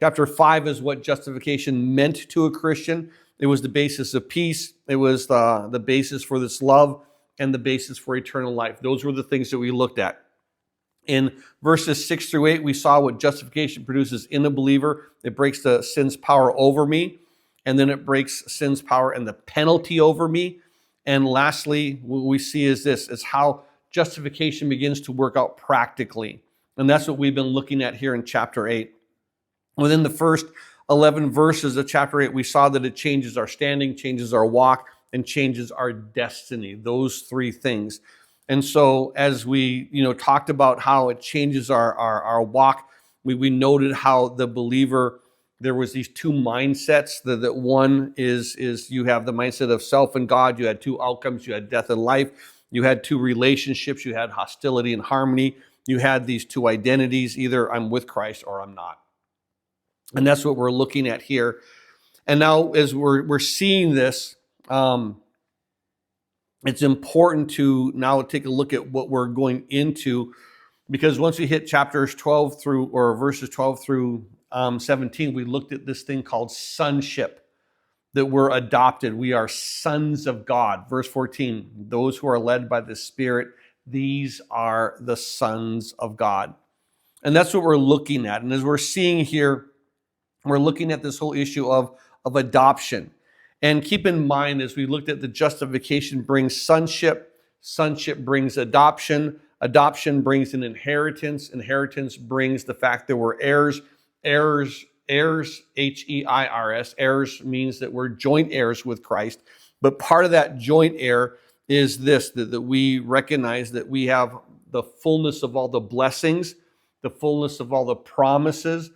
Chapter 5 is what justification meant to a Christian. It was the basis of peace. It was the basis for this love and the basis for eternal life. Those were the things that we looked at. In verses 6 through 8, we saw what justification produces in a believer. It breaks the sin's power over me, and then it breaks sin's power and the penalty over me. And lastly, what we see is this, is how justification begins to work out practically. And that's what we've been looking at here in chapter 8. Within the first 11 verses of chapter 8, we saw that it changes our standing, changes our walk, and changes our destiny. Those three things. And so as we talked about how it changes our walk, we noted how the believer, there was these two mindsets. That one is you have the mindset of self and God. You had two outcomes. You had death and life. You had two relationships. You had hostility and harmony. You had these two identities. Either I'm with Christ or I'm not. And that's what we're looking at here. And now as we're seeing this, it's important to now take a look at what we're going into, because once we hit chapters 12 through, or verses 12 through 17, we looked at this thing called sonship, that we're adopted. We are sons of God. Verse 14, those who are led by the Spirit, these are the sons of God. And that's what we're looking at. And as we're seeing here, we're looking at this whole issue of adoption. And keep in mind, as we looked at the justification brings sonship, sonship brings adoption, adoption brings an inheritance, inheritance brings the fact that we're heirs, heirs, H-E-I-R-S, heirs means that we're joint heirs with Christ. But part of that joint heir is this, that we recognize that we have the fullness of all the blessings, the fullness of all the promises,